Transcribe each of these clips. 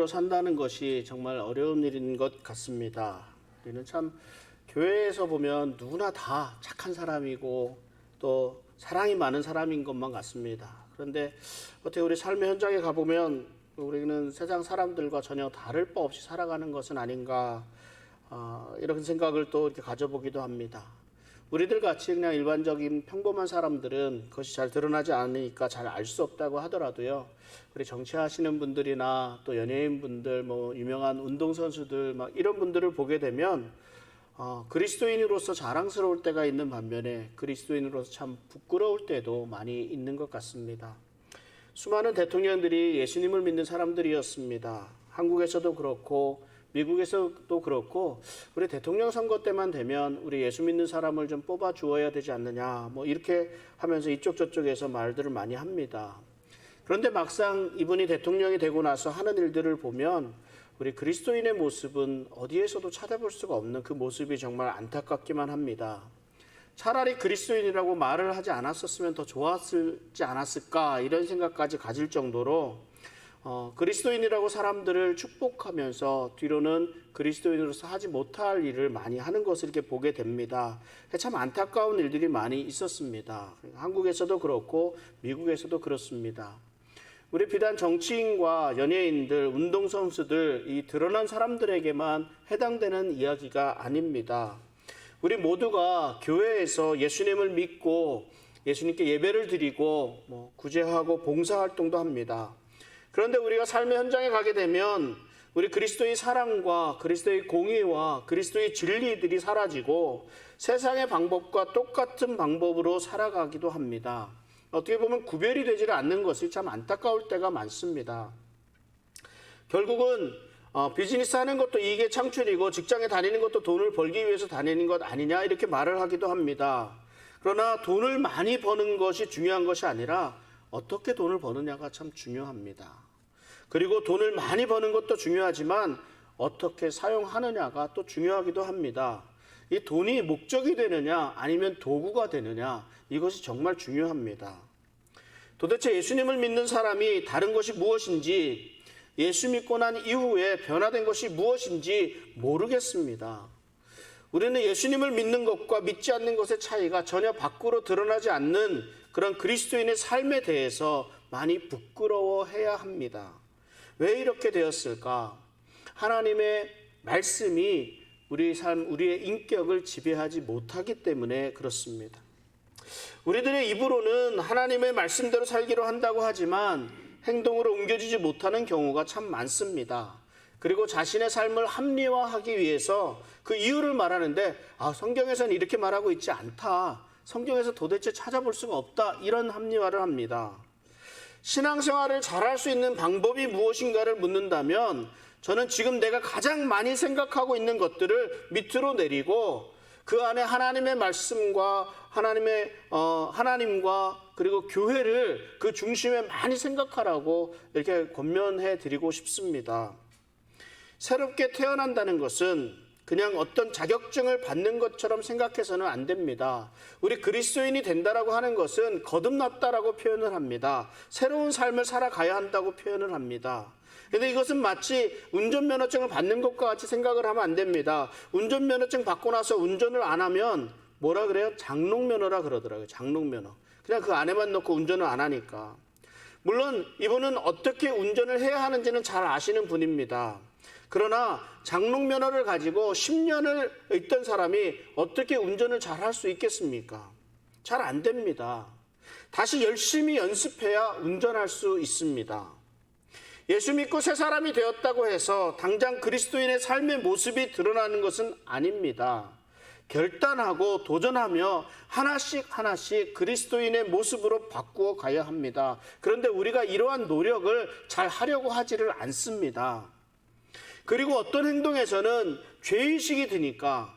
산다는 것이 정말 어려운 일인 것 같습니다. 우리는 참 교회에서 보면 누구나 다 착한 사람이고 또 사랑이 많은 사람인 것만 같습니다. 그런데 어떻게 우리 삶의 현장에 가보면 우리는 세상 사람들과 전혀 다를 바 없이 살아가는 것은 아닌가, 이런 생각을 또 이렇게 가져보기도 합니다. 우리들 같이 그냥 일반적인 평범한 사람들은 그것이 잘 드러나지 않으니까 잘 알 수 없다고 하더라도요, 우리 정치하시는 분들이나 또 연예인분들, 유명한 운동선수들 이런 분들을 보게 되면 그리스도인으로서 자랑스러울 때가 있는 반면에 그리스도인으로서 참 부끄러울 때도 많이 있는 것 같습니다. 수많은 대통령들이 예수님을 믿는 사람들이었습니다. 한국에서도 그렇고 미국에서도 그렇고, 우리 대통령 선거 때만 되면 우리 예수 믿는 사람을 좀 뽑아 주어야 되지 않느냐, 이렇게 하면서 이쪽 저쪽에서 말들을 많이 합니다. 그런데 막상 이분이 대통령이 되고 나서 하는 일들을 보면 우리 그리스도인의 모습은 어디에서도 찾아볼 수가 없는 그 모습이 정말 안타깝기만 합니다. 차라리 그리스도인이라고 말을 하지 않았었으면 더 좋았지 않았을까, 이런 생각까지 가질 정도로 그리스도인이라고 사람들을 축복하면서 뒤로는 그리스도인으로서 하지 못할 일을 많이 하는 것을 이렇게 보게 됩니다. 참 안타까운 일들이 많이 있었습니다. 한국에서도 그렇고 미국에서도 그렇습니다. 우리 비단 정치인과 연예인들, 운동선수들, 이 드러난 사람들에게만 해당되는 이야기가 아닙니다. 우리 모두가 교회에서 예수님을 믿고 예수님께 예배를 드리고 구제하고 봉사활동도 합니다. 그런데 우리가 삶의 현장에 가게 되면 우리 그리스도의 사랑과 그리스도의 공의와 그리스도의 진리들이 사라지고 세상의 방법과 똑같은 방법으로 살아가기도 합니다. 어떻게 보면 구별이 되지 않는 것이 참 안타까울 때가 많습니다. 결국은 비즈니스 하는 것도 이익의 창출이고 직장에 다니는 것도 돈을 벌기 위해서 다니는 것 아니냐, 이렇게 말을 하기도 합니다. 그러나 돈을 많이 버는 것이 중요한 것이 아니라 어떻게 돈을 버느냐가 참 중요합니다. 그리고 돈을 많이 버는 것도 중요하지만 어떻게 사용하느냐가 또 중요하기도 합니다. 이 돈이 목적이 되느냐 아니면 도구가 되느냐, 이것이 정말 중요합니다. 도대체 예수님을 믿는 사람이 다른 것이 무엇인지, 예수 믿고 난 이후에 변화된 것이 무엇인지 모르겠습니다. 우리는 예수님을 믿는 것과 믿지 않는 것의 차이가 전혀 밖으로 드러나지 않는 그런 그리스도인의 삶에 대해서 많이 부끄러워해야 합니다. 왜 이렇게 되었을까? 하나님의 말씀이 우리 삶, 우리의 인격을 지배하지 못하기 때문에 그렇습니다. 우리들의 입으로는 하나님의 말씀대로 살기로 한다고 하지만 행동으로 옮겨지지 못하는 경우가 참 많습니다. 그리고 자신의 삶을 합리화하기 위해서 그 이유를 말하는데, 성경에서는 이렇게 말하고 있지 않다, 성경에서 도대체 찾아볼 수가 없다, 이런 합리화를 합니다. 신앙생활을 잘할 수 있는 방법이 무엇인가를 묻는다면 저는 지금 내가 가장 많이 생각하고 있는 것들을 밑으로 내리고 그 안에 하나님의 말씀과 하나님과 그리고 교회를 그 중심에 많이 생각하라고 이렇게 권면해 드리고 싶습니다. 새롭게 태어난다는 것은 그냥 어떤 자격증을 받는 것처럼 생각해서는 안 됩니다. 우리 그리스도인이 된다라고 하는 것은 거듭났다라고 표현을 합니다. 새로운 삶을 살아가야 한다고 표현을 합니다. 그런데 이것은 마치 운전면허증을 받는 것과 같이 생각을 하면 안 됩니다. 운전면허증 받고 나서 운전을 안 하면 뭐라 그래요? 장롱면허라 그러더라고요. 장롱면허. 그냥 그 안에만 넣고 운전을 안 하니까. 물론 이분은 어떻게 운전을 해야 하는지는 잘 아시는 분입니다. 그러나 장롱면허를 가지고 10년을 있던 사람이 어떻게 운전을 잘 할 수 있겠습니까? 잘 안 됩니다. 다시 열심히 연습해야 운전할 수 있습니다. 예수 믿고 새 사람이 되었다고 해서 당장 그리스도인의 삶의 모습이 드러나는 것은 아닙니다. 결단하고 도전하며 하나씩 그리스도인의 모습으로 바꾸어 가야 합니다. 그런데 우리가 이러한 노력을 잘 하려고 하지를 않습니다. 그리고 어떤 행동에서는 죄의식이 드니까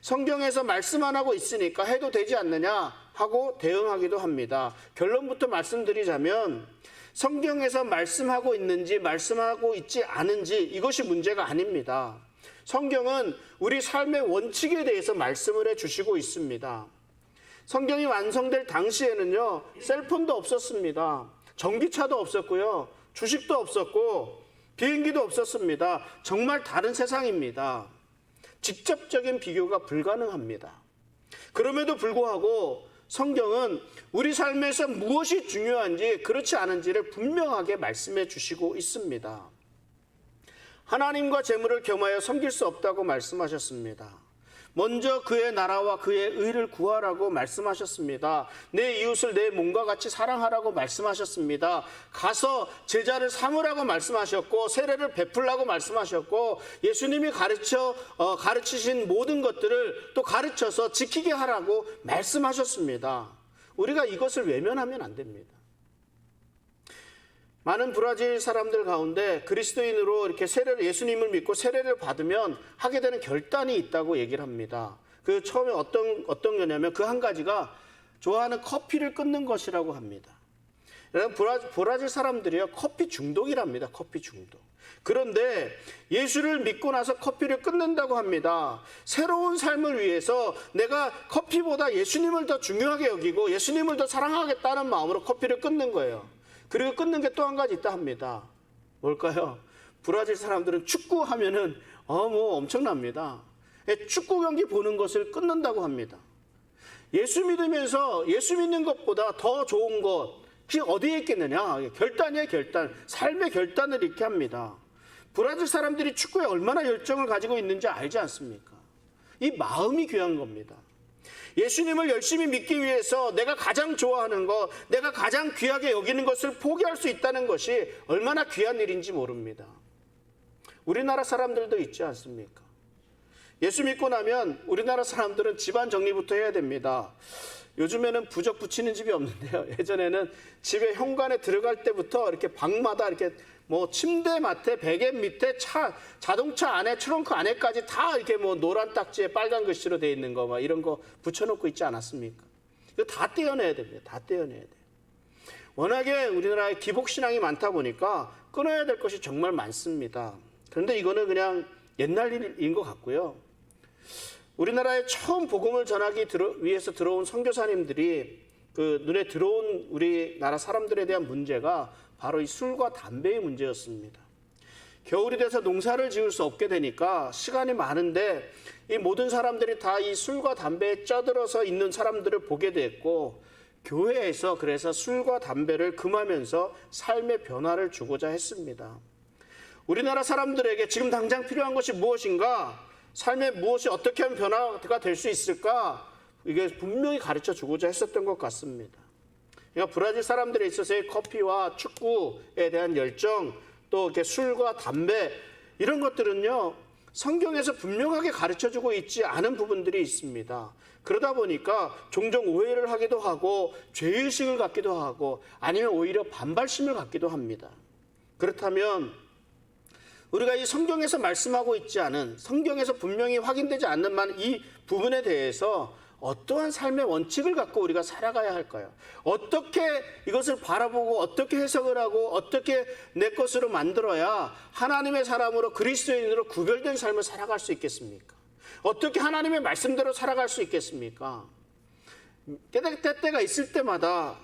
성경에서 말씀 안 하고 있으니까 해도 되지 않느냐 하고 대응하기도 합니다. 결론부터 말씀드리자면 성경에서 말씀하고 있는지 말씀하고 있지 않은지 이것이 문제가 아닙니다. 성경은 우리 삶의 원칙에 대해서 말씀을 해주시고 있습니다. 성경이 완성될 당시에는요, 셀폰도 없었습니다. 전기차도 없었고요, 주식도 없었고 비행기도 없었습니다. 정말 다른 세상입니다. 직접적인 비교가 불가능합니다. 그럼에도 불구하고 성경은 우리 삶에서 무엇이 중요한지 그렇지 않은지를 분명하게 말씀해 주시고 있습니다. 하나님과 재물을 겸하여 섬길 수 없다고 말씀하셨습니다. 먼저 그의 나라와 그의 의를 구하라고 말씀하셨습니다. 내 이웃을 내 몸과 같이 사랑하라고 말씀하셨습니다. 가서 제자를 삼으라고 말씀하셨고 세례를 베풀라고 말씀하셨고 예수님이 가르치신 모든 것들을 또 가르쳐서 지키게 하라고 말씀하셨습니다. 우리가 이것을 외면하면 안 됩니다. 많은 브라질 사람들 가운데 그리스도인으로 이렇게 예수님을 믿고 세례를 받으면 하게 되는 결단이 있다고 얘기를 합니다. 그 처음에 어떤 거냐면 그 한 가지가 좋아하는 커피를 끊는 것이라고 합니다. 브라질 사람들이요 커피 중독이랍니다. 커피 중독. 그런데 예수를 믿고 나서 커피를 끊는다고 합니다. 새로운 삶을 위해서 내가 커피보다 예수님을 더 중요하게 여기고 예수님을 더 사랑하겠다는 마음으로 커피를 끊는 거예요. 그리고 끊는 게 또 한 가지 있다 합니다. 뭘까요? 브라질 사람들은 축구하면은 엄청납니다. 축구 경기 보는 것을 끊는다고 합니다. 예수 믿으면서 예수 믿는 것보다 더 좋은 것 그게 어디에 있겠느냐? 결단이에요, 결단. 삶의 결단을 이렇게 합니다. 브라질 사람들이 축구에 얼마나 열정을 가지고 있는지 알지 않습니까? 이 마음이 귀한 겁니다. 예수님을 열심히 믿기 위해서 내가 가장 좋아하는 것, 내가 가장 귀하게 여기는 것을 포기할 수 있다는 것이 얼마나 귀한 일인지 모릅니다. 우리나라 사람들도 있지 않습니까? 예수 믿고 나면 우리나라 사람들은 집안 정리부터 해야 됩니다. 요즘에는 부적 붙이는 집이 없는데요. 예전에는 집에 현관에 들어갈 때부터 이렇게 방마다 이렇게 침대 맡에 베개 밑에 자동차 안에 트렁크 안에까지 다 이렇게 노란 딱지에 빨간 글씨로 되어 있는 거 이런 거 붙여놓고 있지 않았습니까? 이거 다 떼어내야 됩니다. 다 떼어내야 돼요. 워낙에 우리나라에 기복신앙이 많다 보니까 끊어야 될 것이 정말 많습니다. 그런데 이거는 그냥 옛날 일인 것 같고요. 우리나라에 처음 복음을 전하기 위해서 들어온 선교사님들이 그 눈에 들어온 우리나라 사람들에 대한 문제가 바로 이 술과 담배의 문제였습니다. 겨울이 돼서 농사를 지을 수 없게 되니까 시간이 많은데 이 모든 사람들이 다 이 술과 담배에 쩌들어서 있는 사람들을 보게 됐고 교회에서 그래서 술과 담배를 금하면서 삶의 변화를 주고자 했습니다. 우리나라 사람들에게 지금 당장 필요한 것이 무엇인가? 삶에 무엇이 어떻게 하면 변화가 될 수 있을까? 이게 분명히 가르쳐 주고자 했었던 것 같습니다. 그러니까 브라질 사람들에 있어서의 커피와 축구에 대한 열정, 또 이렇게 술과 담배 이런 것들은요 성경에서 분명하게 가르쳐주고 있지 않은 부분들이 있습니다. 그러다 보니까 종종 오해를 하기도 하고 죄의식을 갖기도 하고 아니면 오히려 반발심을 갖기도 합니다. 그렇다면 우리가 이 성경에서 말씀하고 있지 않은, 성경에서 분명히 확인되지 않는 이 부분에 대해서 어떠한 삶의 원칙을 갖고 우리가 살아가야 할까요? 어떻게 이것을 바라보고 어떻게 해석을 하고 어떻게 내 것으로 만들어야 하나님의 사람으로 그리스도인으로 구별된 삶을 살아갈 수 있겠습니까? 어떻게 하나님의 말씀대로 살아갈 수 있겠습니까? 때때가 있을 때마다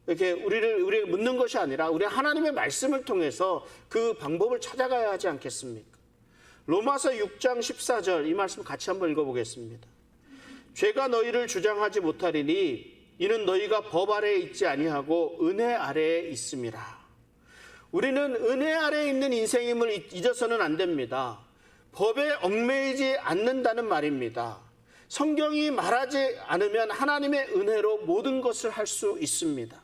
이렇게 우리를 묻는 것이 아니라 우리 하나님의 말씀을 통해서 그 방법을 찾아가야 하지 않겠습니까? 로마서 6장 14절 이 말씀 같이 한번 읽어보겠습니다. 죄가 너희를 주장하지 못하리니 이는 너희가 법 아래에 있지 아니하고 은혜 아래에 있음이라. 우리는 은혜 아래에 있는 인생임을 잊어서는 안 됩니다. 법에 얽매이지 않는다는 말입니다. 성경이 말하지 않으면 하나님의 은혜로 모든 것을 할 수 있습니다.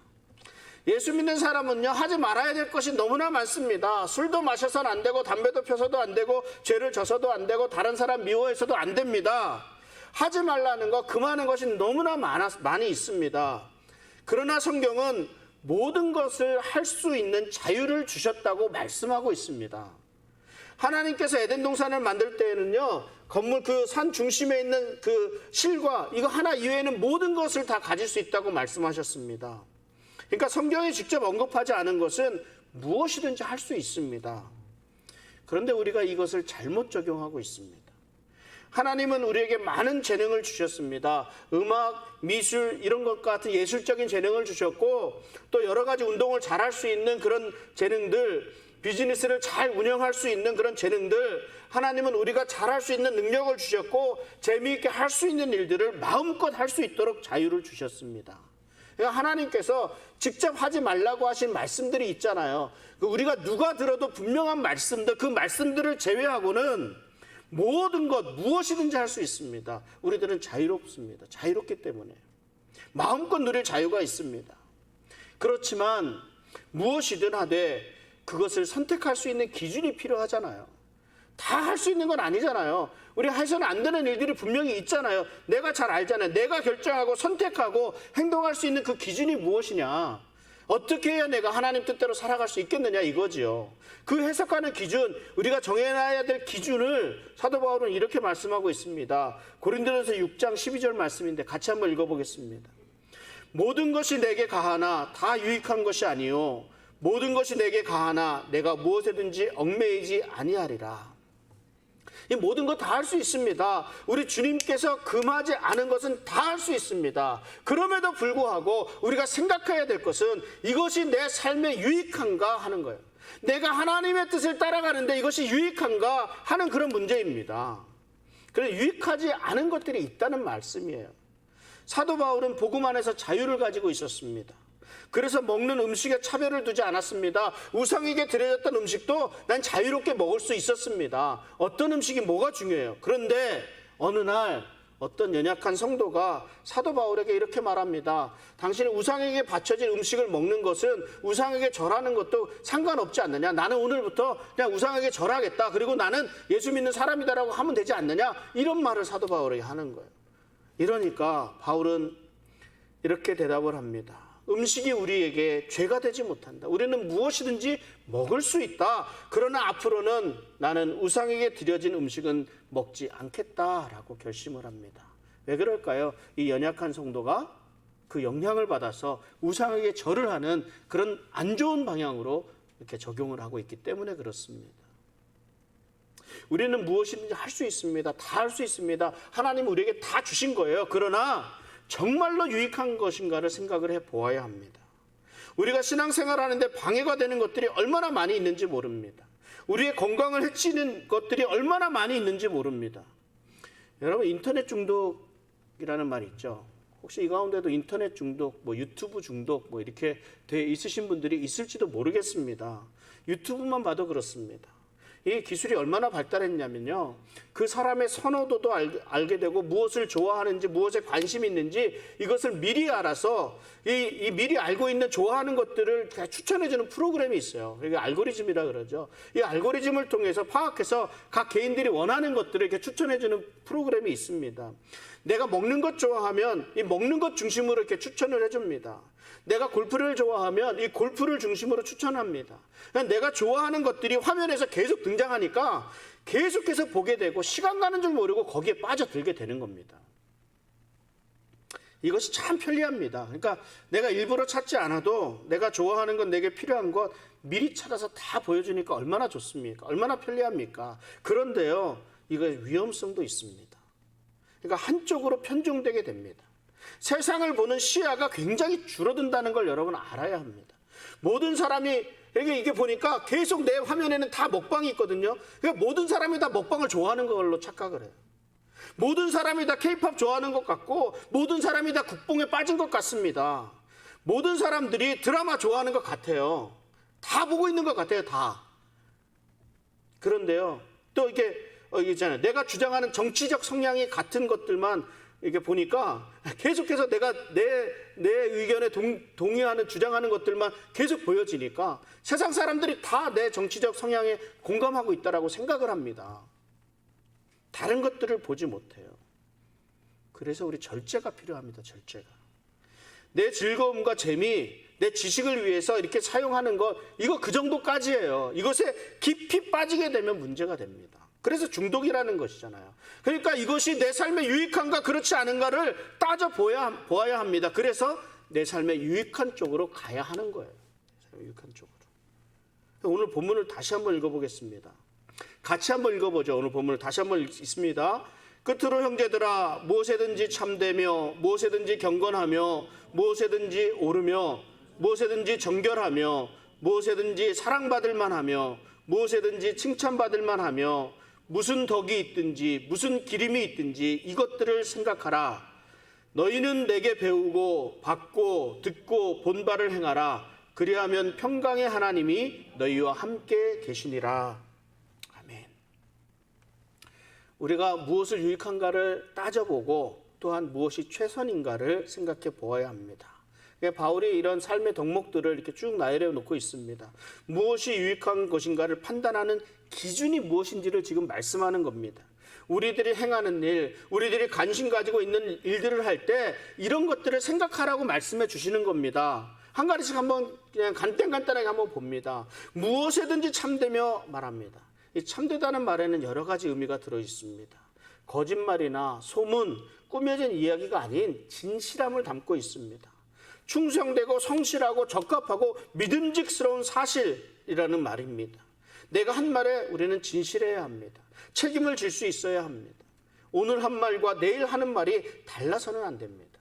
예수 믿는 사람은요 하지 말아야 될 것이 너무나 많습니다. 술도 마셔서는 안 되고 담배도 펴서도 안 되고 죄를 져서도 안 되고 다른 사람 미워해서도 안 됩니다. 하지 말라는 거 금하는 것이 너무나 많이 있습니다. 그러나 성경은 모든 것을 할 수 있는 자유를 주셨다고 말씀하고 있습니다. 하나님께서 에덴 동산을 만들 때에는요 건물 그 산 중심에 있는 그 실과 이거 하나 이외에는 모든 것을 다 가질 수 있다고 말씀하셨습니다. 그러니까 성경에 직접 언급하지 않은 것은 무엇이든지 할 수 있습니다. 그런데 우리가 이것을 잘못 적용하고 있습니다. 하나님은 우리에게 많은 재능을 주셨습니다. 음악, 미술 이런 것 같은 예술적인 재능을 주셨고 또 여러 가지 운동을 잘할 수 있는 그런 재능들 비즈니스를 잘 운영할 수 있는 그런 재능들, 하나님은 우리가 잘할 수 있는 능력을 주셨고 재미있게 할 수 있는 일들을 마음껏 할 수 있도록 자유를 주셨습니다. 그러니까 하나님께서 직접 하지 말라고 하신 말씀들이 있잖아요. 우리가 누가 들어도 분명한 말씀들, 그 말씀들을 제외하고는 모든 것 무엇이든지 할 수 있습니다. 우리들은 자유롭습니다. 자유롭기 때문에 마음껏 누릴 자유가 있습니다. 그렇지만 무엇이든 하되 그것을 선택할 수 있는 기준이 필요하잖아요. 다 할 수 있는 건 아니잖아요. 우리 해서는 안 되는 일들이 분명히 있잖아요. 내가 잘 알잖아요. 내가 결정하고 선택하고 행동할 수 있는 그 기준이 무엇이냐, 어떻게 해야 내가 하나님 뜻대로 살아갈 수 있겠느냐, 이거지요. 그 해석하는 기준, 우리가 정해놔야 될 기준을 사도 바울은 이렇게 말씀하고 있습니다. 고린도전서 6장 12절 말씀인데 같이 한번 읽어보겠습니다. 모든 것이 내게 가하나 다 유익한 것이 아니요 모든 것이 내게 가하나 내가 무엇에든지 얽매이지 아니하리라. 이 모든 것 다 할 수 있습니다. 우리 주님께서 금하지 않은 것은 다 할 수 있습니다. 그럼에도 불구하고 우리가 생각해야 될 것은 이것이 내 삶에 유익한가 하는 거예요. 내가 하나님의 뜻을 따라가는데 이것이 유익한가 하는 그런 문제입니다. 그래서 유익하지 않은 것들이 있다는 말씀이에요. 사도 바울은 복음 안에서 자유를 가지고 있었습니다. 그래서 먹는 음식에 차별을 두지 않았습니다. 우상에게 드려졌던 음식도 난 자유롭게 먹을 수 있었습니다. 어떤 음식이 뭐가 중요해요. 그런데 어느 날 어떤 연약한 성도가 사도 바울에게 이렇게 말합니다. 당신이 우상에게 바쳐진 음식을 먹는 것은 우상에게 절하는 것도 상관없지 않느냐. 나는 오늘부터 그냥 우상에게 절하겠다. 그리고 나는 예수 믿는 사람이다라고 하면 되지 않느냐. 이런 말을 사도 바울에게 하는 거예요. 이러니까 바울은 이렇게 대답을 합니다. 음식이 우리에게 죄가 되지 못한다. 우리는 무엇이든지 먹을 수 있다. 그러나 앞으로는 나는 우상에게 드려진 음식은 먹지 않겠다라고 결심을 합니다. 왜 그럴까요? 이 연약한 성도가 그 영향을 받아서 우상에게 절을 하는 그런 안 좋은 방향으로 이렇게 적용을 하고 있기 때문에 그렇습니다. 우리는 무엇이든지 할 수 있습니다. 다 할 수 있습니다. 하나님 우리에게 다 주신 거예요. 그러나 정말로 유익한 것인가를 생각을 해보아야 합니다. 우리가 신앙생활하는데 방해가 되는 것들이 얼마나 많이 있는지 모릅니다. 우리의 건강을 해치는 것들이 얼마나 많이 있는지 모릅니다. 여러분, 인터넷 중독이라는 말 있죠. 혹시 이 가운데도 인터넷 중독, 유튜브 중독 이렇게 돼 있으신 분들이 있을지도 모르겠습니다. 유튜브만 봐도 그렇습니다. 이 기술이 얼마나 발달했냐면요, 그 사람의 선호도도 알게 되고 무엇을 좋아하는지 무엇에 관심이 있는지 이것을 미리 알아서 이 미리 알고 있는 좋아하는 것들을 추천해주는 프로그램이 있어요. 이게 알고리즘이라 그러죠. 이 알고리즘을 통해서 파악해서 각 개인들이 원하는 것들을 이렇게 추천해주는 프로그램이 있습니다. 내가 먹는 것 좋아하면 이 먹는 것 중심으로 이렇게 추천을 해줍니다. 내가 골프를 좋아하면 이 골프를 중심으로 추천합니다. 내가 좋아하는 것들이 화면에서 계속 등장하니까 계속해서 보게 되고 시간 가는 줄 모르고 거기에 빠져들게 되는 겁니다. 이것이 참 편리합니다. 그러니까 내가 일부러 찾지 않아도 내가 좋아하는 것, 내게 필요한 것 미리 찾아서 다 보여주니까 얼마나 좋습니까? 얼마나 편리합니까? 그런데요, 이거 위험성도 있습니다. 그러니까 한쪽으로 편중되게 됩니다. 세상을 보는 시야가 굉장히 줄어든다는 걸 여러분 알아야 합니다. 모든 사람이 이게 보니까 계속 내 화면에는 다 먹방이 있거든요. 그러니까 모든 사람이 다 먹방을 좋아하는 걸로 착각을 해요. 모든 사람이 다 케이팝 좋아하는 것 같고 모든 사람이 다 국뽕에 빠진 것 같습니다. 모든 사람들이 드라마 좋아하는 것 같아요. 다 보고 있는 것 같아요. 다. 그런데요, 또 이게 있잖아요. 내가 주장하는 정치적 성향이 같은 것들만 이렇게 보니까 계속해서 내가 내 의견에 동의하는 주장하는 것들만 계속 보여지니까 세상 사람들이 다 내 정치적 성향에 공감하고 있다라고 생각을 합니다. 다른 것들을 보지 못해요. 그래서 우리 절제가 필요합니다. 절제가. 내 즐거움과 재미, 내 지식을 위해서 이렇게 사용하는 것, 이거 그 정도까지예요. 이것에 깊이 빠지게 되면 문제가 됩니다. 그래서 중독이라는 것이잖아요. 그러니까 이것이 내 삶에 유익한가 그렇지 않은가를 따져보아야 합니다. 그래서 내 삶에 유익한 쪽으로 가야 하는 거예요. 유익한 쪽으로. 오늘 본문을 다시 한번 읽어보겠습니다. 같이 한번 읽어보죠. 오늘 본문을 다시 한번 읽습니다. 끝으로 형제들아, 무엇에든지 참되며 무엇에든지 경건하며 무엇에든지 옳으며 무엇에든지 정결하며 무엇에든지 사랑받을 만하며 무엇에든지 칭찬받을 만하며 무슨 덕이 있든지 무슨 기림이 있든지 이것들을 생각하라. 너희는 내게 배우고 받고 듣고 본 바를 행하라. 그리하면 평강의 하나님이 너희와 함께 계시니라. 아멘. 우리가 무엇을 유익한가를 따져보고 또한 무엇이 최선인가를 생각해 보아야 합니다. 바울이 이런 삶의 덕목들을 이렇게 쭉 나열해 놓고 있습니다. 무엇이 유익한 것인가를 판단하는 기준이 무엇인지를 지금 말씀하는 겁니다. 우리들이 행하는 일, 우리들이 관심 가지고 있는 일들을 할 때 이런 것들을 생각하라고 말씀해 주시는 겁니다. 한 가지씩 한번 그냥 간단하게 한번 봅니다. 무엇에든지 참되며 말합니다. 이 참되다는 말에는 여러 가지 의미가 들어 있습니다. 거짓말이나 소문, 꾸며진 이야기가 아닌 진실함을 담고 있습니다. 충성되고 성실하고 적합하고 믿음직스러운 사실이라는 말입니다. 내가 한 말에 우리는 진실해야 합니다. 책임을 질 수 있어야 합니다. 오늘 한 말과 내일 하는 말이 달라서는 안 됩니다.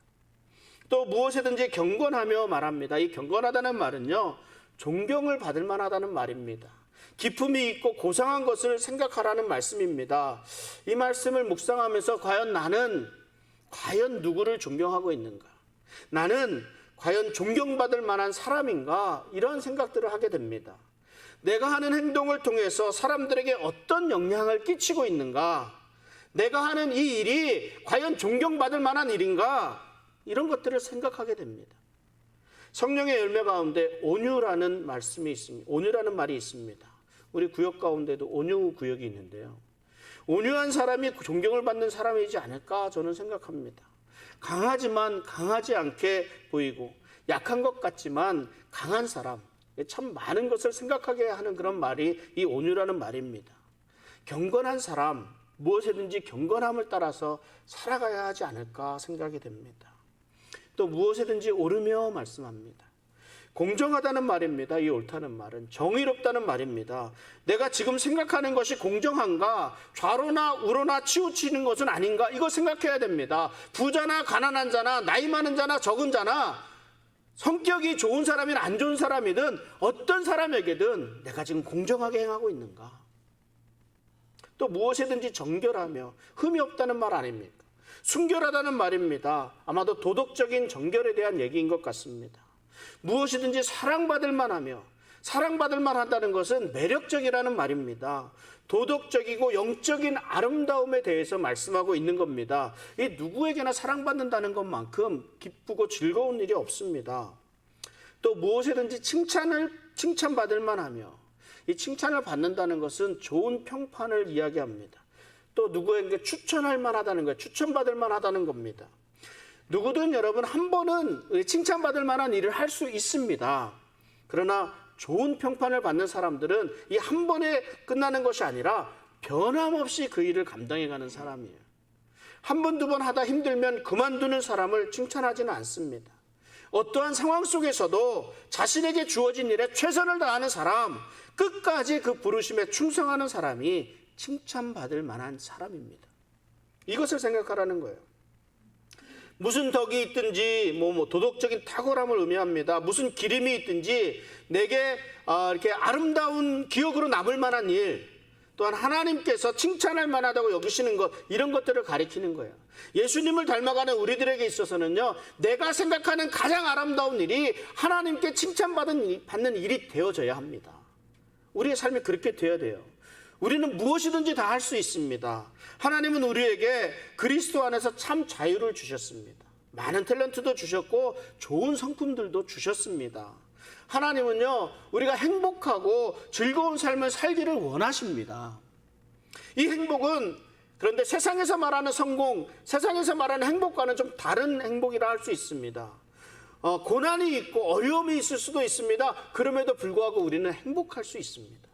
또 무엇이든지 경건하며 말합니다. 이 경건하다는 말은요, 존경을 받을 만하다는 말입니다. 기품이 있고 고상한 것을 생각하라는 말씀입니다. 이 말씀을 묵상하면서 과연 누구를 존경하고 있는가? 나는 과연 존경받을 만한 사람인가? 이런 생각들을 하게 됩니다. 내가 하는 행동을 통해서 사람들에게 어떤 영향을 끼치고 있는가? 내가 하는 이 일이 과연 존경받을 만한 일인가? 이런 것들을 생각하게 됩니다. 성령의 열매 가운데 온유라는 말씀이 있습니다. 온유라는 말이 있습니다. 우리 구역 가운데도 온유 구역이 있는데요. 온유한 사람이 존경을 받는 사람이지 않을까 저는 생각합니다. 강하지만 강하지 않게 보이고 약한 것 같지만 강한 사람, 참 많은 것을 생각하게 하는 그런 말이 이 온유라는 말입니다. 경건한 사람, 무엇이든지 경건함을 따라서 살아가야 하지 않을까 생각이 됩니다. 또 무엇이든지 오르며 말씀합니다. 공정하다는 말입니다. 이 옳다는 말은 정의롭다는 말입니다. 내가 지금 생각하는 것이 공정한가? 좌로나 우로나 치우치는 것은 아닌가? 이거 생각해야 됩니다. 부자나 가난한 자나 나이 많은 자나 적은 자나 성격이 좋은 사람이나 안 좋은 사람이든 어떤 사람에게든 내가 지금 공정하게 행하고 있는가? 또 무엇이든지 정결하며 흠이 없다는 말 아닙니까? 순결하다는 말입니다. 아마도 도덕적인 정결에 대한 얘기인 것 같습니다. 무엇이든지 사랑받을 만하며 사랑받을 만하다는 것은 매력적이라는 말입니다. 도덕적이고 영적인 아름다움에 대해서 말씀하고 있는 겁니다. 이 누구에게나 사랑받는다는 것만큼 기쁘고 즐거운 일이 없습니다. 또 무엇이든지 칭찬받을 만하며 이 칭찬을 받는다는 것은 좋은 평판을 이야기합니다. 또 누구에게 추천할 만하다는 거예요. 추천받을 만하다는 겁니다. 누구든 여러분 한 번은 칭찬받을 만한 일을 할 수 있습니다. 그러나 좋은 평판을 받는 사람들은 이 한 번에 끝나는 것이 아니라 변함없이 그 일을 감당해가는 사람이에요. 한 번, 두 번 하다 힘들면 그만두는 사람을 칭찬하지는 않습니다. 어떠한 상황 속에서도 자신에게 주어진 일에 최선을 다하는 사람, 끝까지 그 부르심에 충성하는 사람이 칭찬받을 만한 사람입니다. 이것을 생각하라는 거예요. 무슨 덕이 있든지 도덕적인 탁월함을 의미합니다. 무슨 기림이 있든지 내게 이렇게 아름다운 기억으로 남을 만한 일, 또한 하나님께서 칭찬할 만하다고 여기시는 것, 이런 것들을 가리키는 거예요. 예수님을 닮아가는 우리들에게 있어서는요, 내가 생각하는 가장 아름다운 일이 하나님께 칭찬받는 일이 되어져야 합니다. 우리의 삶이 그렇게 되어야 돼요. 우리는 무엇이든지 다 할 수 있습니다. 하나님은 우리에게 그리스도 안에서 참 자유를 주셨습니다. 많은 탤런트도 주셨고 좋은 성품들도 주셨습니다. 하나님은요, 우리가 행복하고 즐거운 삶을 살기를 원하십니다. 이 행복은 그런데 세상에서 말하는 성공, 세상에서 말하는 행복과는 좀 다른 행복이라 할 수 있습니다. 고난이 있고 어려움이 있을 수도 있습니다. 그럼에도 불구하고 우리는 행복할 수 있습니다.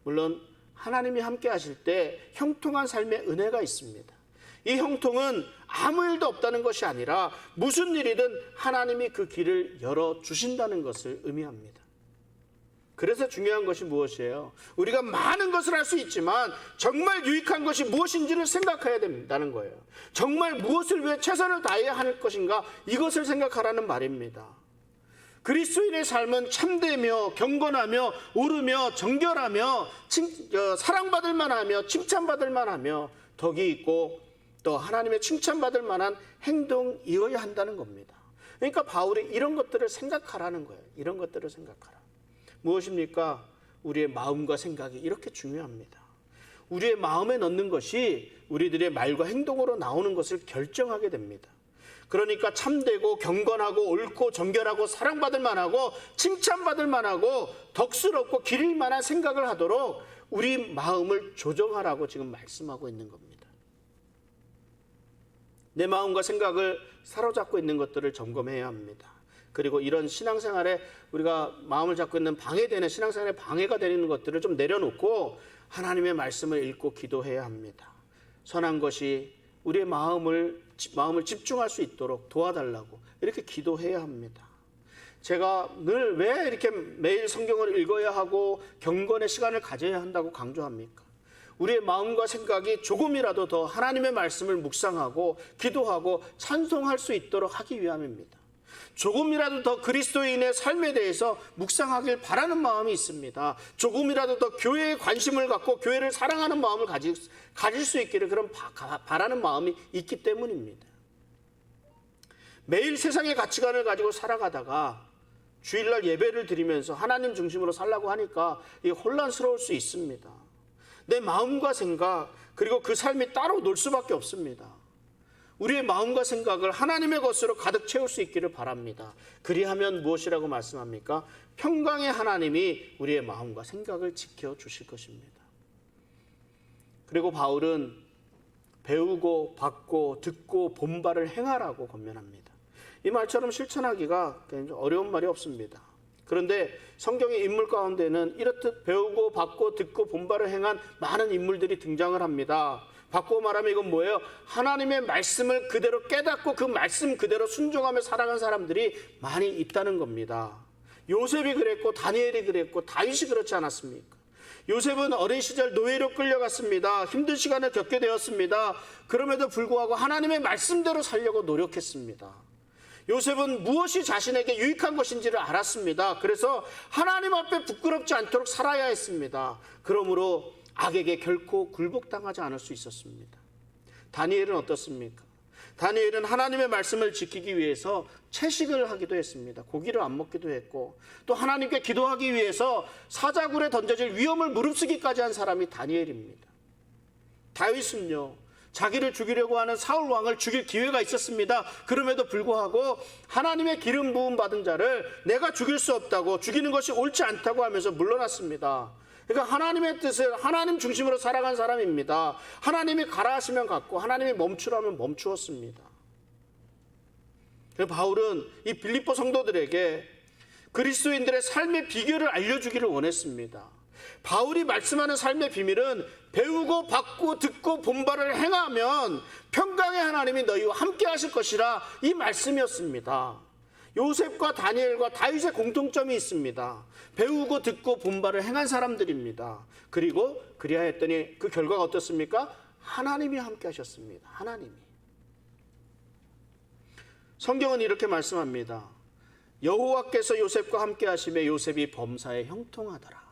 물론 하나님이 함께 하실 때 형통한 삶의 은혜가 있습니다. 이 형통은 아무 일도 없다는 것이 아니라 무슨 일이든 하나님이 그 길을 열어주신다는 것을 의미합니다. 그래서 중요한 것이 무엇이에요? 우리가 많은 것을 할 수 있지만 정말 유익한 것이 무엇인지를 생각해야 된다는 거예요. 정말 무엇을 위해 최선을 다해야 할 것인가, 이것을 생각하라는 말입니다. 그리스도인의 삶은 참되며 경건하며 오르며 정결하며 사랑받을 만하며 칭찬받을 만하며 덕이 있고 또 하나님의 칭찬받을 만한 행동이어야 한다는 겁니다. 그러니까 바울이 이런 것들을 생각하라는 거예요. 이런 것들을 생각하라. 무엇입니까? 우리의 마음과 생각이 이렇게 중요합니다. 우리의 마음에 넣는 것이 우리들의 말과 행동으로 나오는 것을 결정하게 됩니다. 그러니까 참되고 경건하고 옳고 정결하고 사랑받을 만하고 칭찬받을 만하고 덕스럽고 기릴 만한 생각을 하도록 우리 마음을 조정하라고 지금 말씀하고 있는 겁니다. 내 마음과 생각을 사로잡고 있는 것들을 점검해야 합니다. 그리고 이런 신앙생활에 우리가 마음을 잡고 있는 방해되는 신앙생활에 방해가 되는 것들을 좀 내려놓고 하나님의 말씀을 읽고 기도해야 합니다. 선한 것이 우리의 마음을 집중할 수 있도록 도와달라고 이렇게 기도해야 합니다. 제가 늘 왜 이렇게 매일 성경을 읽어야 하고 경건의 시간을 가져야 한다고 강조합니까? 우리의 마음과 생각이 조금이라도 더 하나님의 말씀을 묵상하고 기도하고 찬송할 수 있도록 하기 위함입니다. 조금이라도 더 그리스도인의 삶에 대해서 묵상하길 바라는 마음이 있습니다. 조금이라도 더 교회에 관심을 갖고 교회를 사랑하는 마음을 가질 수 있기를 그런 바라는 마음이 있기 때문입니다. 매일 세상의 가치관을 가지고 살아가다가 주일날 예배를 드리면서 하나님 중심으로 살라고 하니까 이게 혼란스러울 수 있습니다. 내 마음과 생각 그리고 그 삶이 따로 놀 수밖에 없습니다. 우리의 마음과 생각을 하나님의 것으로 가득 채울 수 있기를 바랍니다. 그리하면 무엇이라고 말씀합니까? 평강의 하나님이 우리의 마음과 생각을 지켜주실 것입니다. 그리고 바울은 배우고 받고 듣고 본바를 행하라고 권면합니다. 이 말처럼 실천하기가 굉장히 어려운 말이 없습니다. 그런데 성경의 인물 가운데는 이렇듯 배우고 받고 듣고 본바를 행한 많은 인물들이 등장을 합니다. 바꾸어 말하면 이건 뭐예요? 하나님의 말씀을 그대로 깨닫고 그 말씀 그대로 순종하며 살아간 사람들이 많이 있다는 겁니다. 요셉이 그랬고 다니엘이 그랬고 다윗이 그렇지 않았습니까? 요셉은 어린 시절 노예로 끌려갔습니다. 힘든 시간을 겪게 되었습니다. 그럼에도 불구하고 하나님의 말씀대로 살려고 노력했습니다. 요셉은 무엇이 자신에게 유익한 것인지를 알았습니다. 그래서 하나님 앞에 부끄럽지 않도록 살아야 했습니다. 그러므로 악에게 결코 굴복당하지 않을 수 있었습니다. 다니엘은 어떻습니까? 다니엘은 하나님의 말씀을 지키기 위해서 채식을 하기도 했습니다. 고기를 안 먹기도 했고 또 하나님께 기도하기 위해서 사자굴에 던져질 위험을 무릅쓰기까지 한 사람이 다니엘입니다. 다윗은요, 자기를 죽이려고 하는 사울 왕을 죽일 기회가 있었습니다. 그럼에도 불구하고 하나님의 기름 부음 받은 자를 내가 죽일 수 없다고, 죽이는 것이 옳지 않다고 하면서 물러났습니다. 그러니까 하나님의 뜻을 하나님 중심으로 살아간 사람입니다. 하나님이 가라 하시면 갔고 하나님이 멈추라면 멈추었습니다. 바울은 이 빌립보 성도들에게 그리스도인들의 삶의 비결을 알려주기를 원했습니다. 바울이 말씀하는 삶의 비밀은 배우고 받고 듣고 본바를 행하면 평강의 하나님이 너희와 함께 하실 것이라, 이 말씀이었습니다. 요셉과 다니엘과 다윗의 공통점이 있습니다. 배우고 듣고 본바를 행한 사람들입니다. 그리고 그리하였더니 그 결과가 어떻습니까? 하나님이 함께 하셨습니다. 하나님이. 성경은 이렇게 말씀합니다. 여호와께서 요셉과 함께 하심에 요셉이 범사에 형통하더라.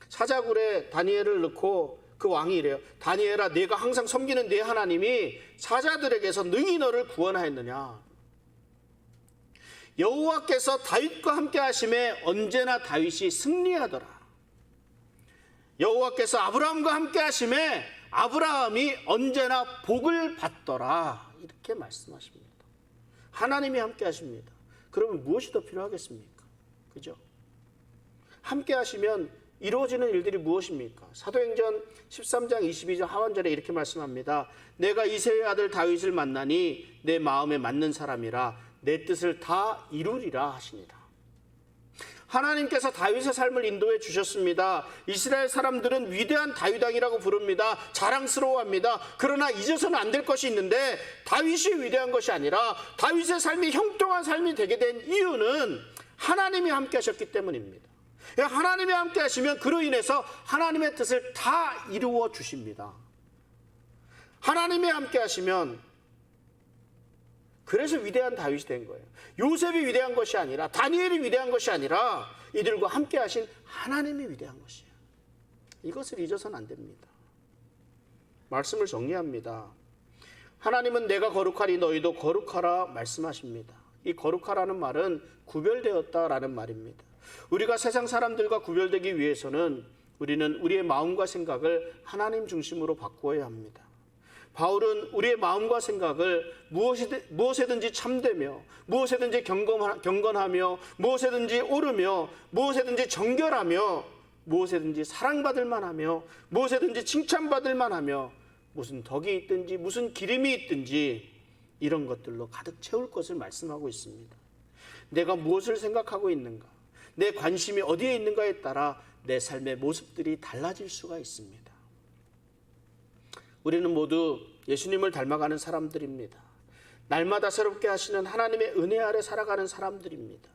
사자굴에 다니엘을 넣고 그 왕이 이래요. 다니엘아, 네가 항상 섬기는 네 하나님이 사자들에게서 능히 너를 구원하였느냐. 여호와께서 다윗과 함께 하심에 언제나 다윗이 승리하더라. 여호와께서 아브라함과 함께 하심에 아브라함이 언제나 복을 받더라. 이렇게 말씀하십니다. 하나님이 함께 하십니다. 그러면 무엇이 더 필요하겠습니까? 그죠? 함께 하시면 이루어지는 일들이 무엇입니까? 사도행전 13장 22절 하반절에 이렇게 말씀합니다. 내가 이새의 아들 다윗을 만나니 내 마음에 맞는 사람이라 내 뜻을 다 이루리라 하시니라. 하나님께서 다윗의 삶을 인도해 주셨습니다. 이스라엘 사람들은 위대한 다윗 왕이라고 부릅니다. 자랑스러워합니다. 그러나 잊어서는 안 될 것이 있는데 다윗이 위대한 것이 아니라 다윗의 삶이 형통한 삶이 되게 된 이유는 하나님이 함께 하셨기 때문입니다. 하나님이 함께 하시면 그로 인해서 하나님의 뜻을 다 이루어 주십니다. 하나님이 함께 하시면 그래서 위대한 다윗이 된 거예요. 요셉이 위대한 것이 아니라, 다니엘이 위대한 것이 아니라 이들과 함께 하신 하나님이 위대한 것이에요. 이것을 잊어서는 안 됩니다. 말씀을 정리합니다. 하나님은 내가 거룩하니 너희도 거룩하라 말씀하십니다. 이 거룩하라는 말은 구별되었다라는 말입니다. 우리가 세상 사람들과 구별되기 위해서는 우리는 우리의 마음과 생각을 하나님 중심으로 바꾸어야 합니다. 바울은 우리의 마음과 생각을 무엇에든지 참되며, 무엇에든지 경건하며, 무엇에든지 옳으며, 무엇에든지 정결하며, 무엇에든지 사랑받을 만하며, 무엇에든지 칭찬받을 만하며, 무슨 덕이 있든지 무슨 기름이 있든지 이런 것들로 가득 채울 것을 말씀하고 있습니다. 내가 무엇을 생각하고 있는가, 내 관심이 어디에 있는가에 따라 내 삶의 모습들이 달라질 수가 있습니다. 우리는 모두 예수님을 닮아가는 사람들입니다. 날마다 새롭게 하시는 하나님의 은혜 아래 살아가는 사람들입니다.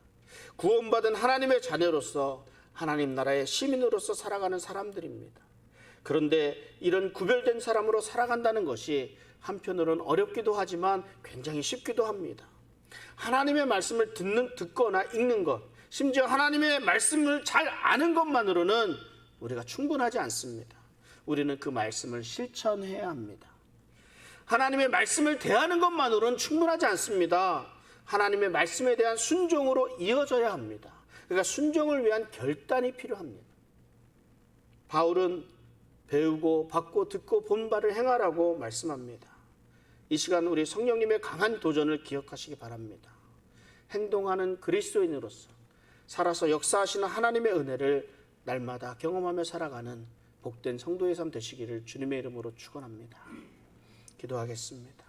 구원받은 하나님의 자녀로서 하나님 나라의 시민으로서 살아가는 사람들입니다. 그런데 이런 구별된 사람으로 살아간다는 것이 한편으로는 어렵기도 하지만 굉장히 쉽기도 합니다. 하나님의 말씀을 듣거나 읽는 것, 심지어 하나님의 말씀을 잘 아는 것만으로는 우리가 충분하지 않습니다. 우리는 그 말씀을 실천해야 합니다. 하나님의 말씀을 대하는 것만으로는 충분하지 않습니다. 하나님의 말씀에 대한 순종으로 이어져야 합니다. 그러니까 순종을 위한 결단이 필요합니다. 바울은 배우고 받고 듣고 본 바를 행하라고 말씀합니다. 이 시간 우리 성령님의 강한 도전을 기억하시기 바랍니다. 행동하는 그리스도인으로서 살아서 역사하시는 하나님의 은혜를 날마다 경험하며 살아가는 복된 성도의 삶 되시기를 주님의 이름으로 축원합니다. 기도하겠습니다.